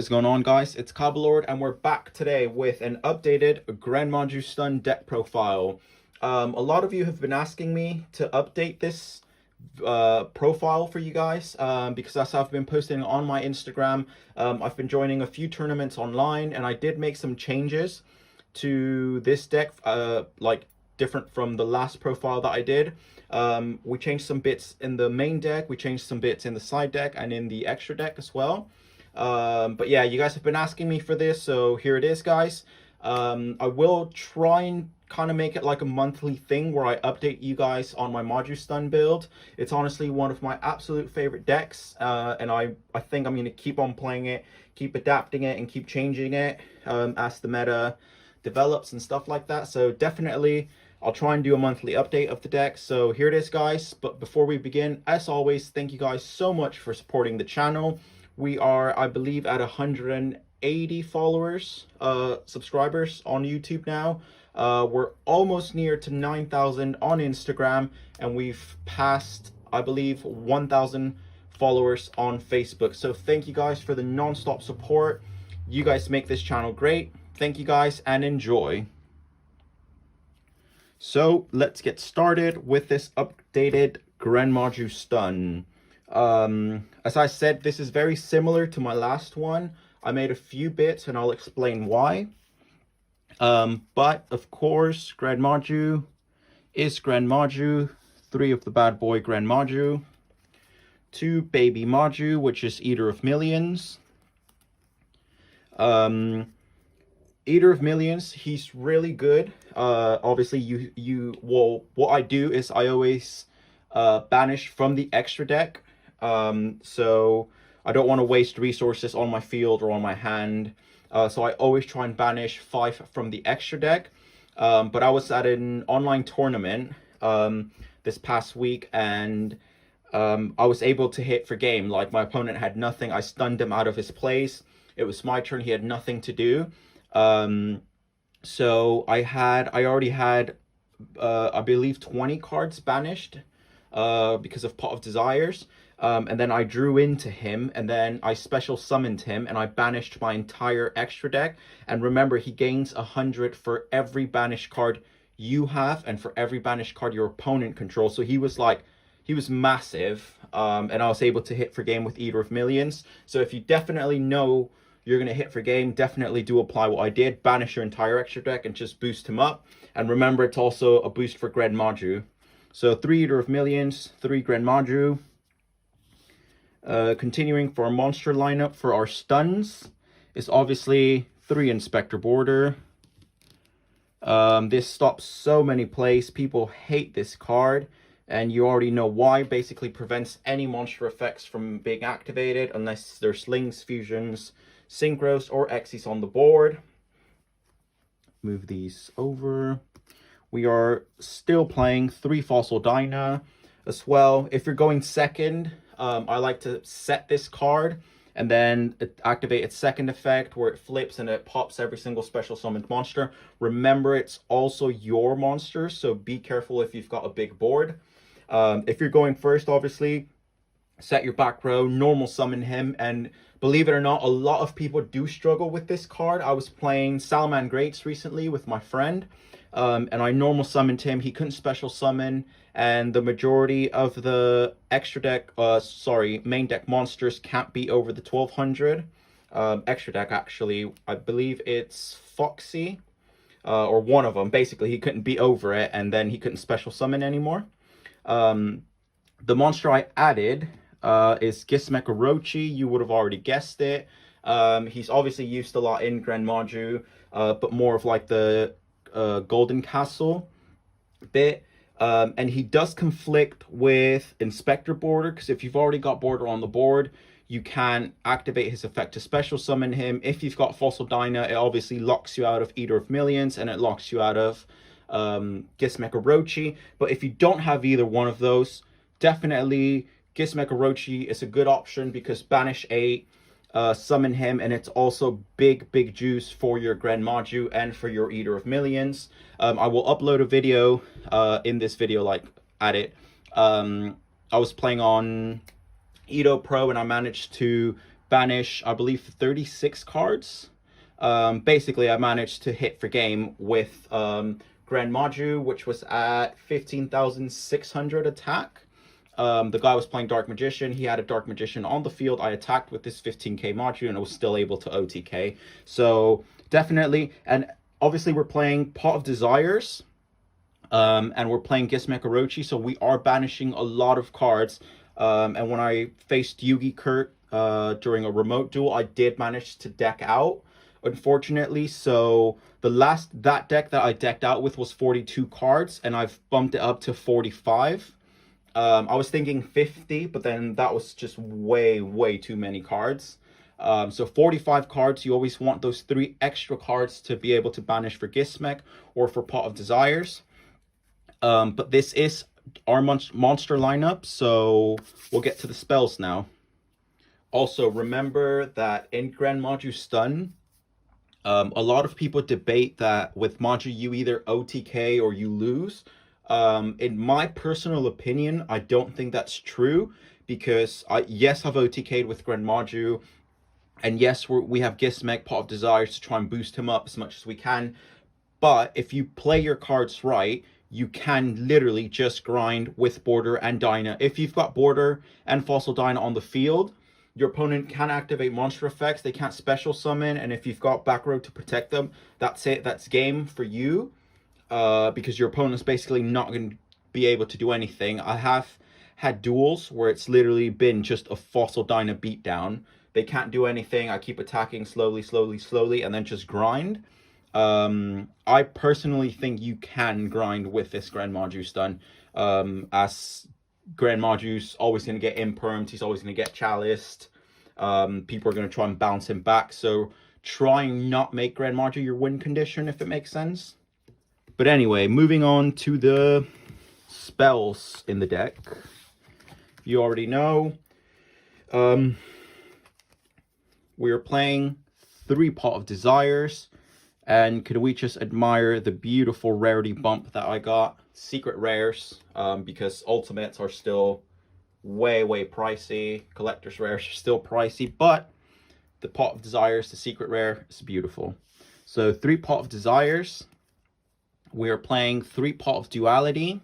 What's going on, guys? It's KaibaLord, and we're back today with an updated Gren Maju stun deck profile. A lot of you have been asking me to update this profile for you guys because that's how I've been posting on my Instagram. I've been joining a few tournaments online, and I did make some changes to this deck, like different from the last profile that I did. We changed some bits in the main deck, we changed some bits in the side deck and in the extra deck as well. But yeah, you guys have been asking me for this, so here it is, guys. I will try and kind of make it like a monthly thing where I update you guys on my Maju stun build. It's honestly one of my absolute favorite decks, and I think I'm going to keep on playing it, keep adapting it, and keep changing it as the meta develops and stuff like that. So definitely I'll try and do a monthly update of the deck. So here it is, guys. But before we begin, as always, thank you guys so much for supporting the channel. We are, I believe, at 180 followers, subscribers on YouTube now. We're almost near to 9,000 on Instagram, and we've passed, I believe, 1,000 followers on Facebook. So thank you guys for the non-stop support. You guys make this channel great. Thank you guys, and enjoy. So let's get started with this updated Gren Maju stun. As I said, this is very similar to my last one. I made a few bits and I'll explain why. But of course, Gren Maju is Gren Maju. 3 of the bad boy Gren Maju. 2 baby Maju, which is Eater of Millions. Eater of Millions, he's really good. Obviously, well, what I do is I always banish from the extra deck. So I don't want to waste resources on my field or on my hand. So I always try and banish 5 from the extra deck. But I was at an online tournament this past week, and I was able to hit for game. Like, my opponent had nothing. I stunned him out of his place. It was my turn. He had nothing to do. So I already had, I believe 20 cards banished, because of Pot of Desires. And then I drew into him, and then I special summoned him, and I banished my entire extra deck. And remember, he gains 100 for every banished card you have, and for every banished card your opponent controls. So he was massive, and I was able to hit for game with Eater of Millions. So if you definitely know you're going to hit for game, definitely do apply what I did. Banish your entire extra deck and just boost him up. And remember, it's also a boost for Gren Maju. So 3 Eater of Millions, 3 Gren Maju. Continuing for our monster lineup for our stuns is obviously 3 Inspector Border. This stops so many plays. People hate this card, and you already know why. Basically prevents any monster effects from being activated unless there's slings, fusions, synchros, or Xyz on the board. Move these over. We are still playing 3 Fossil Dyna as well. If you're going second, I like to set this card and then activate its second effect where it flips and it pops every single special summoned monster. Remember, it's also your monster, so be careful if you've got a big board. If you're going first, obviously, set your back row, normal summon him, and believe it or not, a lot of people do struggle with this card. I was playing Salaman Greats recently with my friend, and I normal summoned him. He couldn't special summon, and the majority of the extra deck, main deck monsters can't be over the 1200. Extra deck, actually, I believe it's Foxy, or one of them. Basically, he couldn't be over it, and then he couldn't special summon anymore. The monster I added is Gizmek Orochi. You would have already guessed it. He's obviously used a lot in Gren Maju, but more of like the Golden Castle bit. And he does conflict with Inspector Border, because if you've already got Border on the board, you can activate his effect to special summon him. If you've got Fossil Dyna, it obviously locks you out of Eater of Millions, and it locks you out of Gizmek Orochi. But if you don't have either one of those, definitely Gizmek Orochi is a good option, because banish 8, summon him, and it's also big juice for your Gren Maju and for your Eater of Millions. I will upload a video in this video, like, at it. I was playing on Edo Pro, and I managed to banish, I believe, 36 cards. Basically, I managed to hit for game with Gren Maju, which was at 15,600 attack. The guy was playing Dark Magician. He had a Dark Magician on the field. I attacked with this 15k Maju and I was still able to OTK. So definitely, and obviously we're playing Pot of Desires. And we're playing Gizmek Orochi, so we are banishing a lot of cards. And when I faced Yugi Kurt during a remote duel, I did manage to deck out, unfortunately. So that deck that I decked out with was 42 cards, and I've bumped it up to 45. I was thinking 50, but then that was just way too many cards. So 45 cards, you always want those 3 extra cards to be able to banish for Gizmek or for Pot of Desires. But this is our monster lineup, so we'll get to the spells now. Also, remember that in Gren Maju Stun, a lot of people debate that with Maju you either OTK or you lose. In my personal opinion, I don't think that's true, because yes, I've OTK'd with Gren Maju, and yes, we have Gizmek, Pot of Desires to try and boost him up as much as we can. But if you play your cards right, you can literally just grind with Border and Dyna. If you've got Border and Fossil Dyna on the field, your opponent can activate monster effects. They can't special summon, and if you've got back row to protect them, that's it. That's game for you, because your opponent's basically not going to be able to do anything. I have had duels where it's literally been just a Fossil Dyna beatdown. They can't do anything. I keep attacking slowly, and then just grind. I personally think you can grind with this Gren Maju stun, as Gren Maju's always going to get impermed, he's always going to get chaliced, people are going to try and bounce him back, so try and not make Gren Maju your win condition, if it makes sense. But anyway, moving on to the spells in the deck. You already know, we are playing 3 Pot of Desires. And could we just admire the beautiful rarity bump that I got? Secret rares, because ultimates are still way pricey. Collector's rares are still pricey, but the Pot of Desires, the secret rare, is beautiful. So 3 Pot of Desires. We are playing 3 Pot of Duality.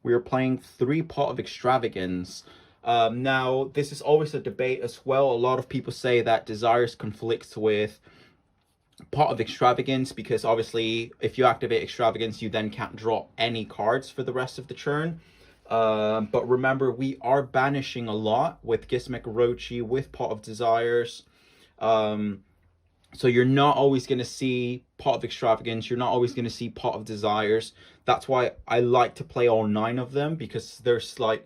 We are playing 3 Pot of Extravagance. Now, this is always a debate as well. A lot of people say that Desires conflicts with Pot of Extravagance, because obviously if you activate Extravagance, you then can't draw any cards for the rest of the turn. But remember, we are banishing a lot with Gizmek Orochi, with Pot of Desires. So you're not always going to see Pot of Extravagance, you're not always going to see Pot of Desires. That's why I like to play all 9 of them, because there's like,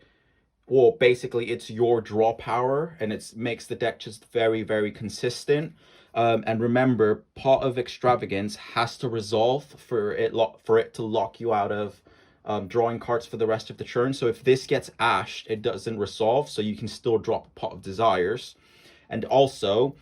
well, basically it's your draw power, and it makes the deck just very consistent. And remember, Pot of Extravagance has to resolve for it to lock you out of drawing cards for the rest of the turn. So if this gets ashed, it doesn't resolve, so you can still drop Pot of Desires. And also,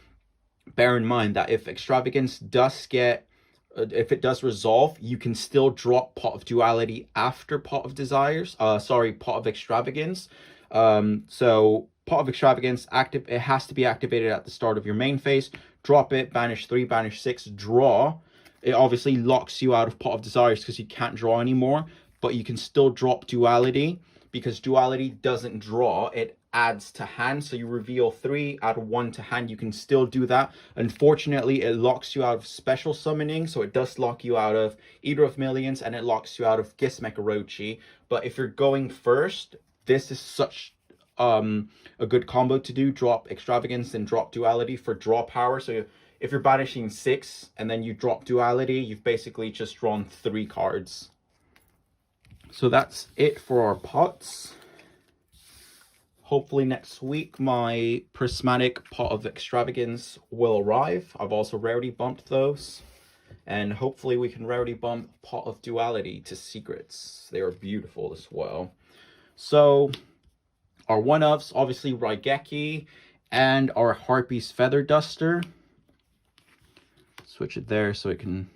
bear in mind that if Extravagance does if it does resolve, you can still drop Pot of Duality after Pot of Desires. Pot of Extravagance. So Pot of Extravagance, it has to be activated at the start of your main phase. Drop it, banish 3, banish 6, draw. It obviously locks you out of Pot of Desires because you can't draw anymore, but you can still drop Duality, because Duality doesn't draw, it adds to hand. So you reveal 3, add 1 to hand, you can still do that. Unfortunately, it locks you out of special summoning, so it does lock you out of Eater of Millions, and it locks you out of Gizmek Orochi. But if you're going first, this is such a good combo to do. Drop Extravagance and drop Duality for draw power. So if you're banishing 6 and then you drop Duality, you've basically just drawn 3 cards. So that's it for our pots. Hopefully next week my prismatic Pot of Extravagance will arrive. I've also rarity bumped those, and hopefully we can rarity bump Pot of Duality to secrets. They are beautiful as well. So our one-ups, obviously Raigeki and our Harpy's Feather Duster. Switch it there so it can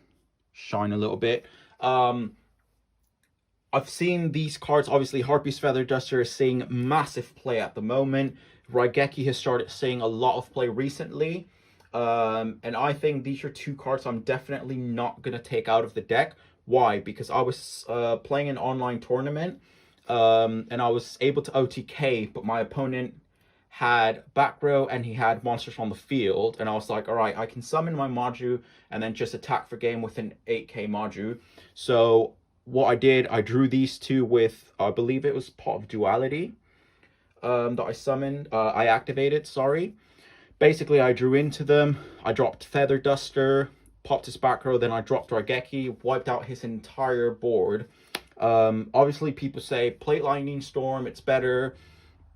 shine a little bit. I've seen these cards, obviously Harpy's Feather Duster is seeing massive play at the moment. Raigeki has started seeing a lot of play recently. And I think these are two cards I'm definitely not going to take out of the deck. Why? Because I was playing an online tournament, and I was able to OTK, but my opponent had back row and he had monsters on the field. And I was like, all right, I can summon my Maju and then just attack for game with an 8k Maju. So what I did, I drew these two with, I believe it was Pot of Duality that I summoned, I activated, sorry. Basically, I drew into them, I dropped Feather Duster, popped his back row, then I dropped Raigeki, wiped out his entire board. Obviously, people say, play Lightning Storm, it's better.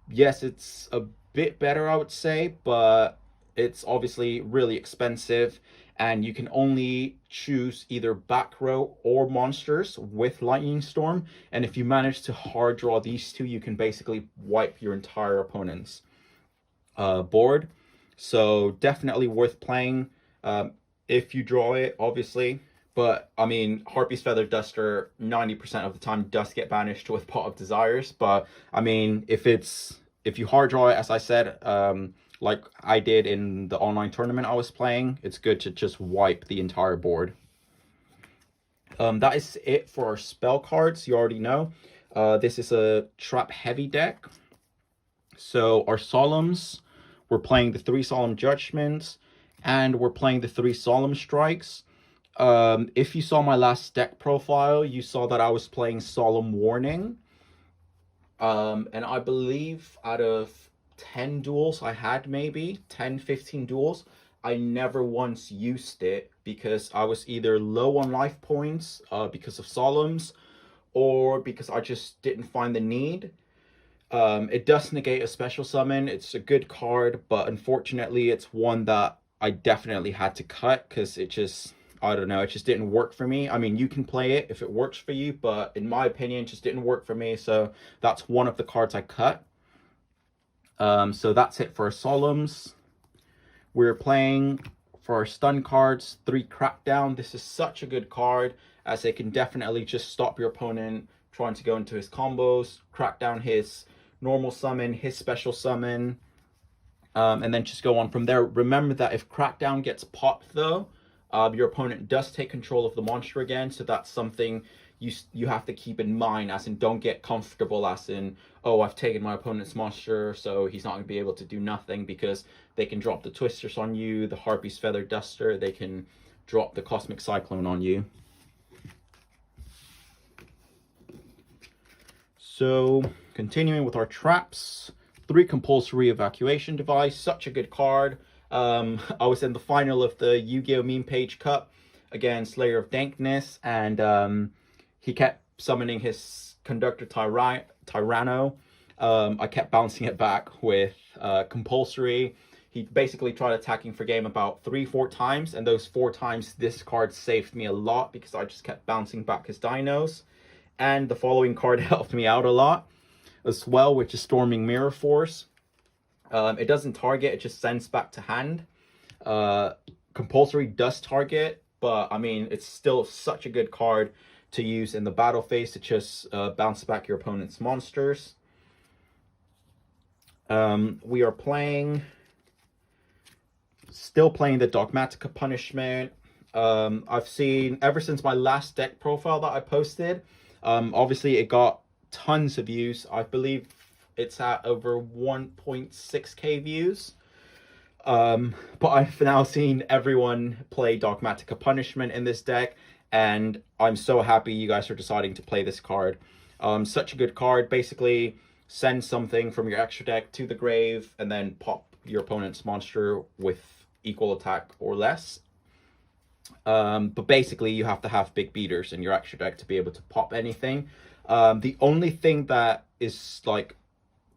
Yes, it's a bit better, I would say, but it's obviously really expensive, and you can only choose either back row or monsters with Lightning Storm, and if you manage to hard draw these two, you can basically wipe your entire opponent's board. So definitely worth playing if you draw it, obviously. But I mean, Harpy's Feather Duster 90% of the time does get banished with Pot of Desires. But I mean, if you hard draw it, as I said, like I did in the online tournament I was playing, it's good to just wipe the entire board. That is it for our spell cards. You already know. This is a trap heavy deck. So our Solemns, we're playing the 3 Solemn Judgments, and we're playing the 3 Solemn Strikes. If you saw my last deck profile, you saw that I was playing Solemn Warning. And I believe out of 10 duels I had, maybe 10, 15 duels, I never once used it because I was either low on life points because of Solemns, or because I just didn't find the need. It does negate a special summon. It's a good card, but unfortunately it's one that I definitely had to cut because it just, I don't know, it just didn't work for me. I mean, you can play it if it works for you, but in my opinion, it just didn't work for me. So that's one of the cards I cut. So that's it for our Solemns. We're playing for our stun cards, 3 Crackdown. This is such a good card as it can definitely just stop your opponent trying to go into his combos, crack down his normal summon, his special summon, and then just go on from there. Remember that if Crackdown gets popped though, your opponent does take control of the monster again, so that's something you have to keep in mind, as in don't get comfortable as in, oh, I've taken my opponent's monster, so he's not going to be able to do nothing, because they can drop the Twisters on you, the Harpy's Feather Duster, they can drop the Cosmic Cyclone on you. So, continuing with our traps, 3 Compulsory Evacuation Device, such a good card. I was in the final of the Yu-Gi-Oh! Meme Page Cup against Slayer of Dankness, and he kept summoning his Conductor Tyranno. I kept bouncing it back with Compulsory. He basically tried attacking for game about 3-4 times, and those 4 times this card saved me a lot because I just kept bouncing back his dinos. And the following card helped me out a lot as well, which is Storming Mirror Force. It doesn't target, it just sends back to hand. Compulsory does target, but I mean, it's still such a good card to use in the battle phase to just bounce back your opponent's monsters. We are still playing the Dogmatica Punishment. I've seen, ever since my last deck profile that I posted, obviously it got tons of views. I believe it's at over 1.6k views. But I've now seen everyone play Dogmatica Punishment in this deck, and I'm so happy you guys are deciding to play this card. Such a good card. Basically, send something from your extra deck to the grave, and then pop your opponent's monster with equal attack or less. But basically, you have to have big beaters in your extra deck to be able to pop anything. The only thing that is like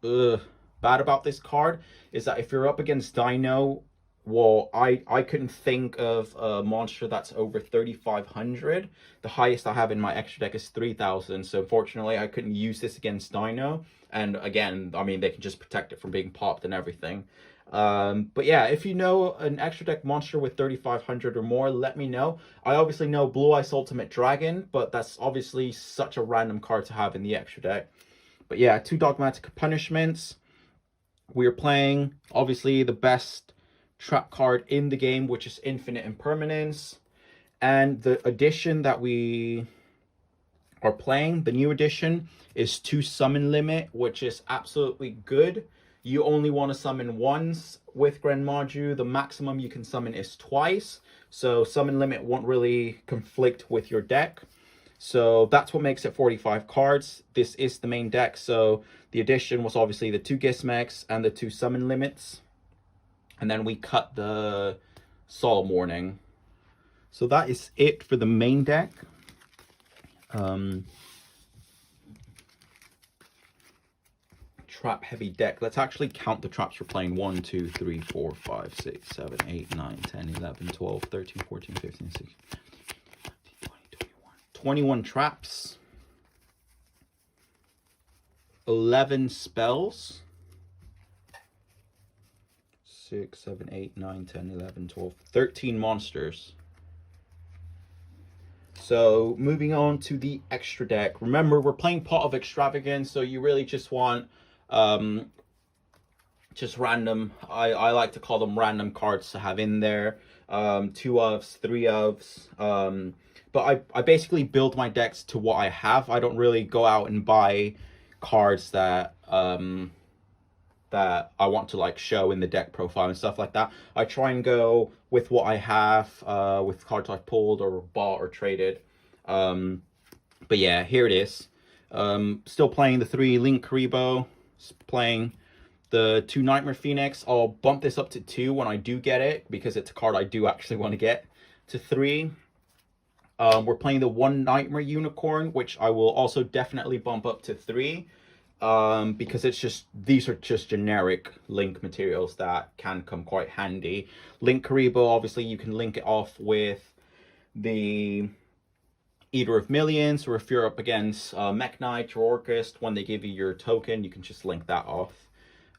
bad about this card is that if you're up against Dino, well, I couldn't think of a monster that's over 3,500. The highest I have in my extra deck is 3,000. So unfortunately, I couldn't use this against Dino. And again, I mean, they can just protect it from being popped and everything. But yeah, if you know an extra deck monster with 3,500 or more, let me know. I obviously know Blue Ice Ultimate Dragon, but that's obviously such a random card to have in the extra deck. But yeah, 2 Dogmatic Punishments. We are playing, obviously, the best trap card in the game, which is Infinite Impermanence. And the edition that we are playing, the new edition, is 2 summon limit, which is absolutely good. You only want to summon once with Gren Maju. The maximum you can summon is twice. So summon limit won't really conflict with your deck. So that's what makes it 45 cards. This is the main deck. So the addition was obviously the 2 Gizmecs and the 2 summon limits. And then we cut the Solemn Warning. So that is it for the main deck. Trap heavy deck. Let's actually count the traps we're playing. 1, 2, 3, 4, 5, 6, 7, 8, 9, 10, 11, 12, 13, 14, 15, 16, 21 traps, 11 spells, 6, 7, 8, 9, 10, 11, 12, 13 monsters. So moving on to the extra deck. Remember, we're playing Pot of Extravagance, so you really just want just random, I like to call them random cards to have in there. 2 ofs, 3 ofs. But I basically build my decks to what I have. I don't really go out and buy cards that that I want to like show in the deck profile and stuff like that. I try and go with what I have, with cards I've pulled or bought or traded. But yeah, here it is. Still playing the 3 Link Kaiba, playing the 2 Nightmare Phoenix. I'll bump this up to 2 when I do get it, because it's a card I do actually want to get to 3. We're playing the 1 Nightmare Unicorn, which I will also definitely bump up to 3. Because it's just, these are just generic link materials that can come quite handy. Link Kaiba, obviously you can link it off with the Eater of Millions, or if you're up against Mech Knight or Orchist, when they give you your token, you can just link that off.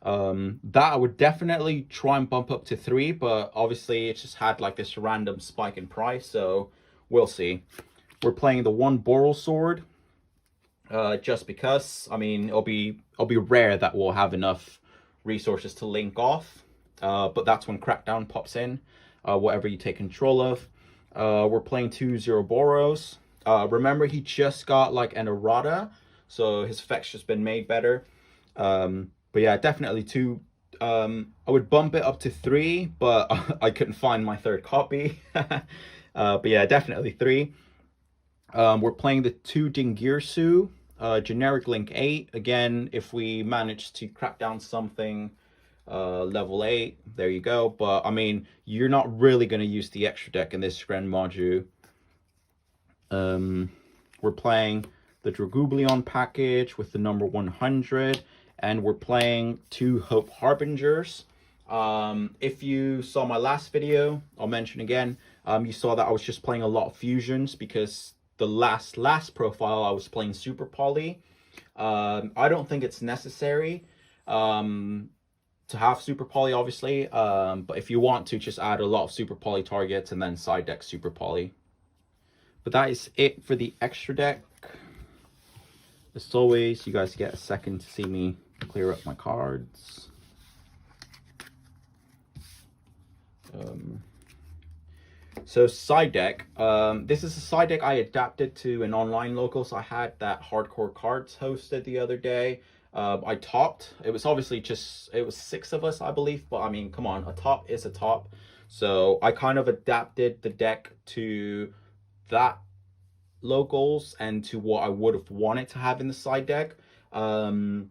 That I would definitely try and bump up to 3, but obviously it just had like this random spike in price, so we'll see. We're playing the 1 Boral Sword. Just because, I mean, it'll be rare that we'll have enough resources to link off, but that's when Crackdown pops in, whatever you take control of. We're playing 2 Zeroboros. Remember, he just got like an errata, so his effect's just been made better. But yeah, definitely 2. I would bump it up to 3, but I couldn't find my 3rd copy. But yeah, definitely 3. We're playing the 2 Dingirsu, generic link 8. Again, if we manage to crack down something level 8, there you go. But I mean, you're not really going to use the extra deck in this Gren Maju. We're playing the Dragoblion package with the number 100, and we're playing 2 Hope Harbingers. If you saw my last video, I'll mention again, you saw that I was just playing a lot of fusions, because the last profile I was playing Super Poly. I don't think it's necessary to have Super Poly, obviously, but if you want to, just add a lot of Super Poly targets and then side deck Super Poly. But that is it for the extra deck. As always, you guys get a second to see me clear up my cards. So side deck, this is a side deck I adapted to an online local. So I had that Hardcore Cards hosted the other day. I topped. It was obviously just, it was 6 of us, I believe, but I mean, come on, a top is a top. So I kind of adapted the deck to that locals and to what I would have wanted to have in the side deck. I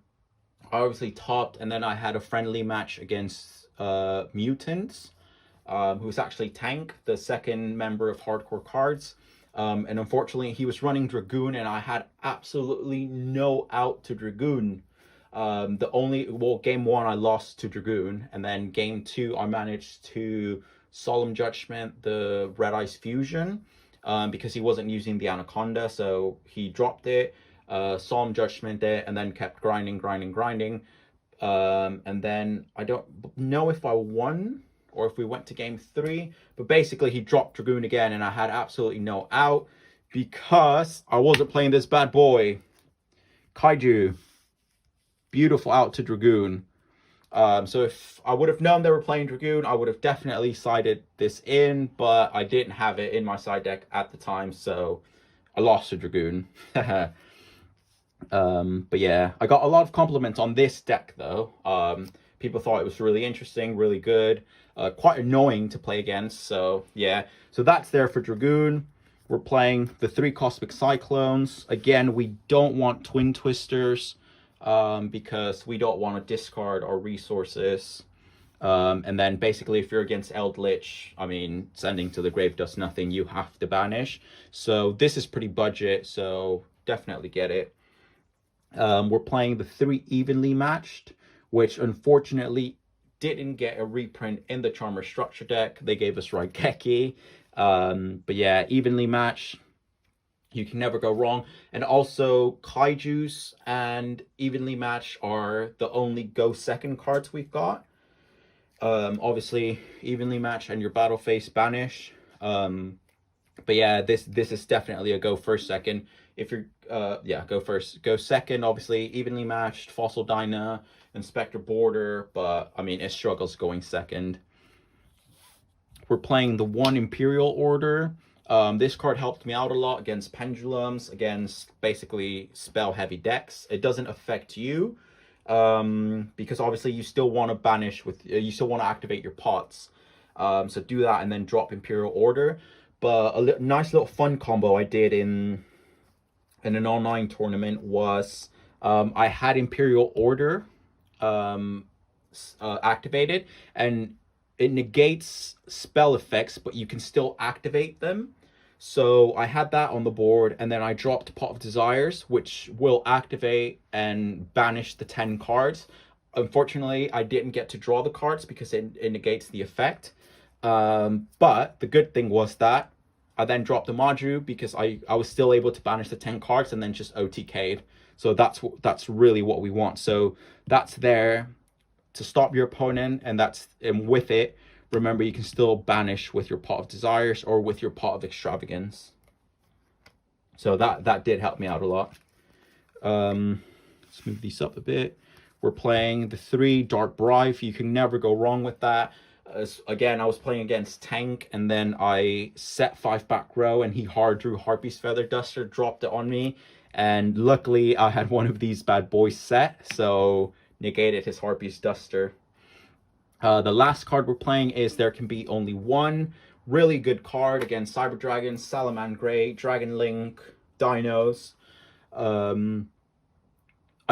obviously topped, and then I had a friendly match against Mutants, who's actually Tank, the 2nd member of Hardcore Cards. And unfortunately, he was running Dragoon, and I had absolutely no out to Dragoon. Game 1, I lost to Dragoon, and then game 2, I managed to Solemn Judgment the Red Ice Fusion, because he wasn't using the Anaconda, so he dropped it, Solemn Judgment it, and then kept grinding. And then I don't know if I won or if we went to game 3, but basically he dropped Dragoon again, and I had absolutely no out because I wasn't playing this bad boy. Kaiju. Beautiful out to Dragoon. So if I would have known they were playing Dragoon, I would have definitely sided this in, but I didn't have it in my side deck at the time, so I lost to Dragoon. But yeah, I got a lot of compliments on this deck though. People thought it was really interesting, really good, quite annoying to play against. So yeah, so that's there for Dragoon. We're playing the 3 Cosmic Cyclones. Again, we don't want Twin Twisters because we don't want to discard our resources. And then basically if you're against Eldritch, I mean, sending to the grave does nothing. You have to banish. So this is pretty budget, so definitely get it. We're playing the 3 Evenly Matched, which unfortunately didn't get a reprint in the Charmer Structure deck. They gave us Raigeki. But yeah, Evenly Matched, you can never go wrong. And also Kaijus and Evenly Matched are the only go second cards we've got. Obviously Evenly Matched and your battle phase banish. But yeah, this is definitely a go first second. If you're yeah, go first. Go second, obviously Evenly Matched, Fossil Dyna, Inspector Border, but I mean it struggles going second. We're playing the 1 Imperial Order. This card helped me out a lot against pendulums, against basically spell heavy decks. It doesn't affect you because obviously you still want to banish with, you still want to activate your pots. So do that and then drop Imperial Order. But a nice little fun combo I did in an online tournament was I had Imperial Order activated, and it negates spell effects, but you can still activate them. So I had that on the board, and then I dropped Pot of Desires, which will activate and banish the 10 cards. Unfortunately, I didn't get to draw the cards because it negates the effect. But the good thing was that I then dropped the Maju because I was still able to banish the 10 cards and then just OTK'd. So that's really what we want. So that's there to stop your opponent, and with it, remember you can still banish with your Pot of Desires or with your Pot of Extravagance. So that did help me out a lot. Let's move these up a bit. We're playing the 3 Dark Bribe. You can never go wrong with that. Again, I was playing against Tank, and then I set 5 back row, and he hard drew Harpy's Feather Duster, dropped it on me, and luckily I had one of these bad boys set, so negated his Harpy's Duster. The last card we're playing is There Can Be Only One. Really good card against Cyber Dragons, Salamangreat, Dragon Link, Dinos. I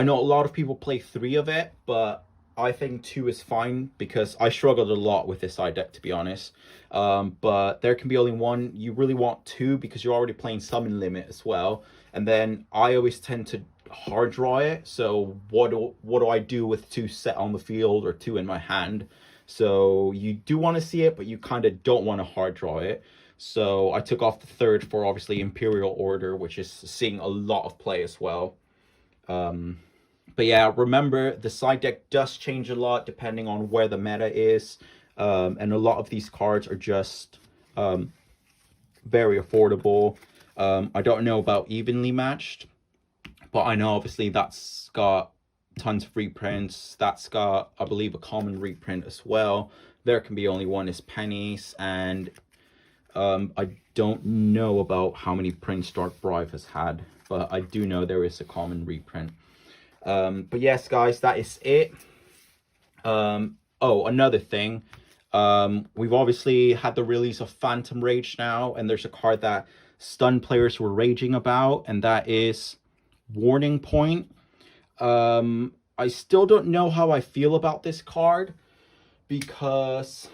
know a lot of people play 3 of it, but I think 2 is fine because I struggled a lot with this side deck, to be honest. But There Can Be Only One, you really want 2 because you're already playing Summon Limit as well. And then I always tend to hard draw it. So what do I do with 2 set on the field or 2 in my hand? So you do want to see it, but you kind of don't want to hard draw it. So I took off the 3rd for obviously Imperial Order, which is seeing a lot of play as well. But yeah, remember the side deck does change a lot depending on where the meta is. And a lot of these cards are just very affordable. I don't know about Evenly Matched, but I know obviously that's got tons of reprints. That's got, I believe, a common reprint as well. There Can Be Only One is pennies, and I don't know about how many prints Dark Bribe has had, but I do know there is a common reprint. But yes, guys, that is it. Oh, another thing. We've obviously had the release of Phantom Rage now, and there's a card that stun players were raging about, and that is Warning Point. I still don't know how I feel about this card because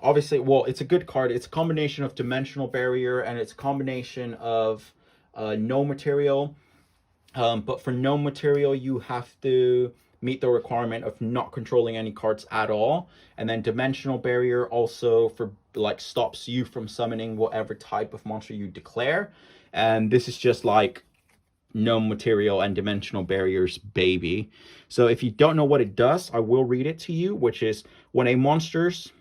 obviously, well, it's a good card. It's a combination of Dimensional Barrier and it's a combination of no material. But for no material, you have to meet the requirement of not controlling any cards at all. And then Dimensional Barrier also for like stops you from summoning whatever type of monster you declare. And this is just like no material and Dimensional Barrier's baby. So if you don't know what it does, I will read it to you, which is when a monsters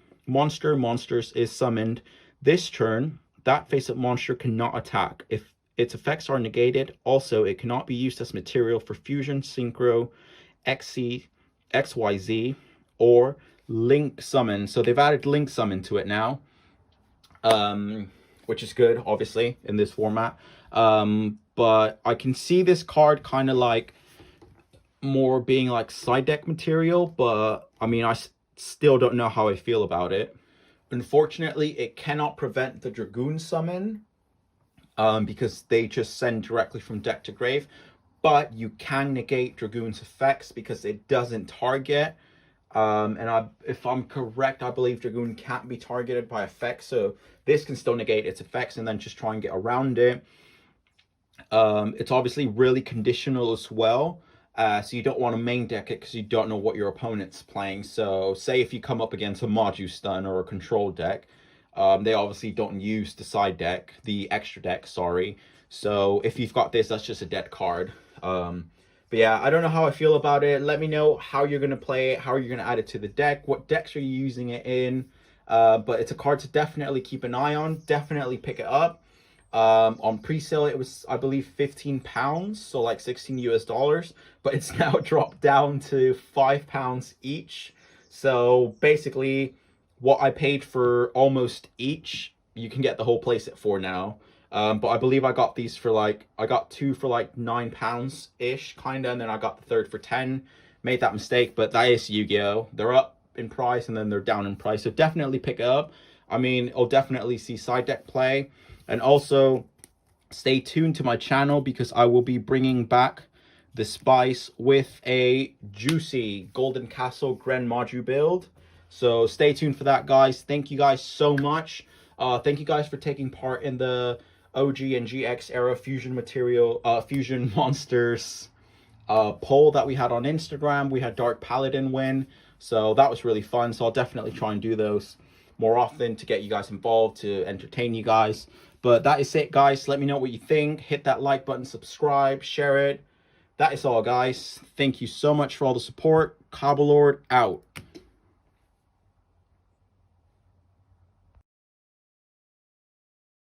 is summoned this turn, that face-up monster cannot attack. If its effects are negated, also it cannot be used as material for fusion, synchro, XC, XYZ, or link summon. So they've added link summon to it now, which is good, obviously, in this format. But I can see this card kind of like more being like side deck material, but I mean, I still don't know how I feel about it. Unfortunately, it cannot prevent the Dragoon summon, because they just send directly from deck to grave, but you can negate Dragoon's effects because it doesn't target. If I'm correct, I believe Dragoon can't be targeted by effects, so this can still negate its effects and then just try and get around it. It's obviously really conditional as well, so you don't want to main deck it because you don't know what your opponent's playing. So say if you come up against a Maju stun or a control deck, they obviously don't use the side deck, the extra deck, sorry. So if you've got this, that's just a dead card. But yeah, I don't know how I feel about it. Let me know how you're going to play it, how you're going to add it to the deck, what decks are you using it in. But it's a card to definitely keep an eye on, definitely pick it up. On pre-sale, it was, I believe, £15, so like 16 US dollars, but it's now dropped down to £5 each. So basically, what I paid for almost each, you can get the whole playset for now. But I believe I got these for like, I got two for like £9 ish, kinda, and then I got the third for 10. Made that mistake, but that is Yu-Gi-Oh! They're up in price and then they're down in price, so definitely pick it up. I mean, I'll definitely see side deck play. And also, stay tuned to my channel because I will be bringing back the spice with a juicy Golden Castle Gren Maju build. So stay tuned for that, guys. Thank you guys so much. Thank you guys for taking part in the OG and GX era fusion material, fusion monsters poll that we had on Instagram. We had Dark Paladin win, so that was really fun. So I'll definitely try and do those more often to get you guys involved, to entertain you guys. But that is it, guys. Let me know what you think. Hit that like button, subscribe, share it. That is all, guys. Thank you so much for all the support. KaibaLord out.